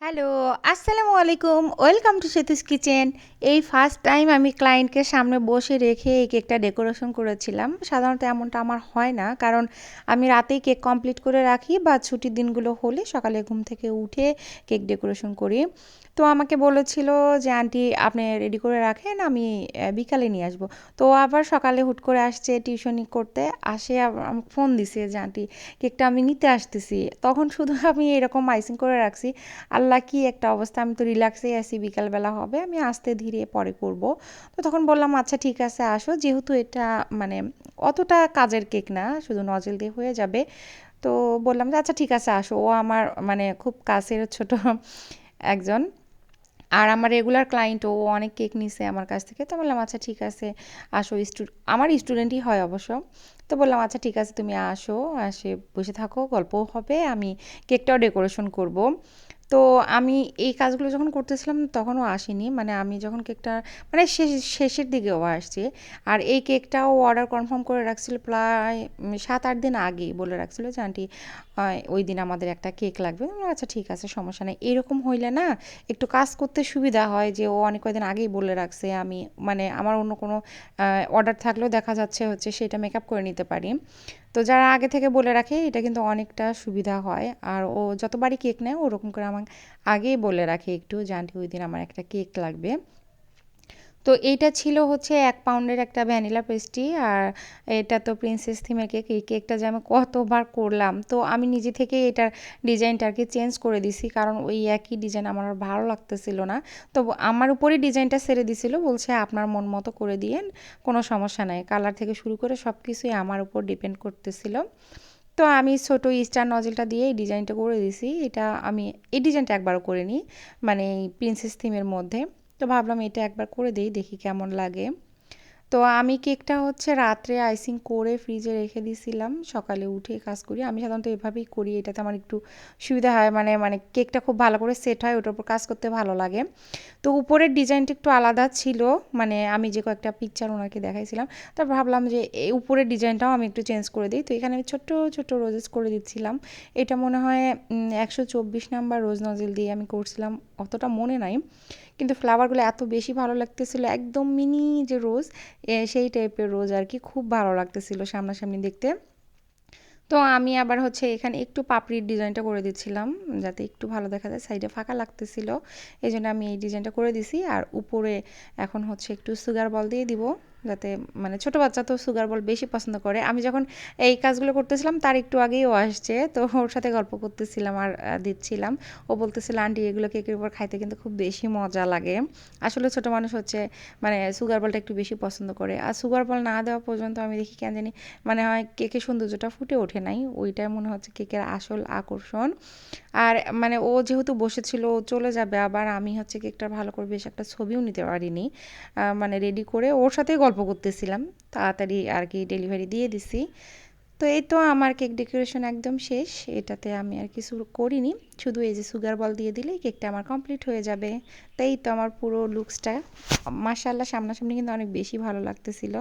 Hello, আসসালামু আলাইকুম। Welcome to Setu's kitchen. এই ফার্স্ট টাইম আমি ক্লায়েন্টকে সামনে বসে রেখে এই কেকটা ডেকোরেশন করেছিলাম। সাধারণত এমনটা আমার হয় না, কারণ আমি রাতেই কেক কমপ্লিট করে রাখি বা ছুটির দিনগুলো হলে সকালে ঘুম থেকে উঠে কেক ডেকোরেশন করি। তো আমাকে বলেছিল যে আন্টি আপনি রেডি করে রাখেন, আমি বিকালে নিয়ে আসবো। তো ও আবার সকালে হুট করে আসছে টিউশনি করতে, আসে আমাকে ফোন দিছে যে আন্টি কেকটা আমি নিতে আসতেছি। তখন শুধু আমি এরকম আইসিং করে রাখছি। আল্লাহ কি একটা অবস্থা, আমি তো রিল্যাক্সেই আছি, বিকালবেলা হবে, আমি আস্তে ধীরে পরে করব। তো তখন বললাম আচ্ছা ঠিক আছে আসো, যেহেতু এটা মানে অতটা কাজের কেক না, শুধু নজেল দিয়ে হয়ে যাবে। তো বললাম যে আচ্ছা ঠিক আছে আসো, ও আমার মানে খুব কাছের ছোট একজন, আর আমার রেগুলার ক্লায়েন্ট, ও অনেক কেক নিছে আমার কাছ থেকে। তো বললাম আচ্ছা ঠিক আছে আসো, আমার স্টুডেন্টই হয় অবশ্য। তো বললাম আচ্ছা ঠিক আছে তুমি আসো, আসে বসে থাকো, গল্পও হবে, আমি কেকটাও ডেকোরেশন করব। তো আমি এই কাজগুলো যখন করতেছিলাম তখনও আসেনি, মানে আমি যখন কেকটা মানে শেষের দিকেও আসছে। আর এই কেকটাও অর্ডার কনফার্ম করে রাখছিল প্রায় 7-8 দিন আগেই বলে রাখছিল যে আন্টি ওই দিন আমাদের একটা কেক লাগবে। আমি বললাম, আচ্ছা ঠিক আছে সমস্যা নেই, এরকম হইলে না একটু কাজ করতে সুবিধা হয় যে ও অনেক কয়েকদিন আগেই বলে রাখছে, আমি মানে আমার অন্য কোনো অর্ডার থাকলেও দেখা যাচ্ছে হচ্ছে সেটা মেকআপ করে নিতে পারি। তো যারা আগে থেকে বলে রাখে এটা কিন্তু অনেকটা সুবিধা হয়। আর ও যতবারই কেক নেয় ওরকম করে আমাকে আগেই বলে রাখে একটু যে আন্টি ওই দিন আমার একটা কেক লাগবে। তো এইটা ছিল হচ্ছে 1 পাউন্ডের একটা ভ্যানিলা পেস্ট্রি। আর এটা তো প্রিন্সেস থিমের কেক, এই কেকটা যে আমি কতবার করলাম, তো আমি নিজে থেকে এটার ডিজাইনটা আর কি চেঞ্জ করে দিছি, কারণ ওই একই ডিজাইন আমার আর ভালো লাগতেছিল না। তো আমার উপরই ডিজাইনটা ছেড়ে দিছিল, বলছে আপনার মন মতো করে দিয়েন, কোনো সমস্যা নাই, কালার থেকে শুরু করে সব কিছুই আমার উপর ডিপেন্ড করতেছিল। তো আমি ছোটো স্টার নজেলটা দিয়ে এই ডিজাইনটা করে দিছি। এটা আমি এই ডিজাইনটা একবারও করিনি, মানে এই প্রিন্সেস থিমের মধ্যে। তো ভাবলাম এটা একবার করে দেই, দেখি কেমন লাগে। তো আমি কেকটা হচ্ছে রাত্রে আইসিং করে ফ্রিজে রেখে দিয়েছিলাম, সকালে উঠে কাজ করি। আমি সাধারণত এভাবেই করি, এটাতে আমার একটু সুবিধা হয়, মানে কেকটা খুব ভালো করে সেট হয়, ওটার উপর কাজ করতে ভালো লাগে। তো উপরের ডিজাইনটা একটু আলাদা ছিল, মানে আমি যে কয়েকটা পিকচার ওনাকে দেখাইছিলাম, তারপর ভাবলাম যে এই উপরের ডিজাইনটাও আমি একটু চেঞ্জ করে দিই। তো এখানে আমি ছোট্ট ছোট্ট রোজেস করে দিচ্ছিলাম। এটা মনে হয় 124 নাম্বার রোজ নজেল দিয়ে আমি করছিলাম, অতটা মনে নাই। কিন্তু ফ্লাওয়ারগুলো এত বেশি ভালো লাগতেছিল, একদম মিনি যে রোজ, সেই টাইপের রোজ আর কি, খুব ভালো লাগতেছিল সামনাসামনি দেখতে। তো আমি আবার হচ্ছে এখানে একটু পাপড়ির ডিজাইনটা করে দিচ্ছিলাম, যাতে একটু ভালো দেখা যায়, সাইডে ফাঁকা লাগতেছিল, এই জন্য আমি এই ডিজাইনটা করে দিছি। আর উপরে এখন হচ্ছে একটু সুগার বল দিয়ে দিব, যাতে মানে ছোটো বাচ্চা তো সুগার বল বেশি পছন্দ করে। আমি যখন এই কাজগুলো করতেছিলাম তার একটু আগেই ও আসছে, তো ওর সাথে গল্প করতেছিলাম আর দিচ্ছিলাম। ও বলতেছিল আন্টি এগুলো কেকের উপর খাইতে কিন্তু খুব বেশি মজা লাগে। আসলে ছোটো মানুষ হচ্ছে মানে সুগার বলটা একটু বেশি পছন্দ করে। আর সুগার বল না দেওয়া পর্যন্ত আমি দেখি কেন জানি মানে হয় কেকের সৌন্দর্যটা ফুটে ওঠে নাই, ওইটাই মনে হচ্ছে কেকের আসল আকর্ষণ। আর মানে ও যেহেতু বসেছিল, ও চলে যাবে আবার, আমি হচ্ছে কেকটা ভালো করে বেশ একটা ছবিও নিতে পারিনি, মানে রেডি করে ওর সাথেই গল্প করতেছিলাম, তাড়াতাড়ি আর কি ডেলিভারি দিয়ে দিছি। তো এই তো আমার কেক ডেকোরেশন একদম শেষ, এটাতে আমি আর কিছু করিনি, শুধু এই যে সুগার বল দিয়ে দিলেই কেকটা আমার কমপ্লিট হয়ে যাবে। তাই তো আমার পুরো লুকসটা মাশাআল্লাহ সামনাসামনি কিন্তু অনেক বেশি ভালো লাগতেছিল।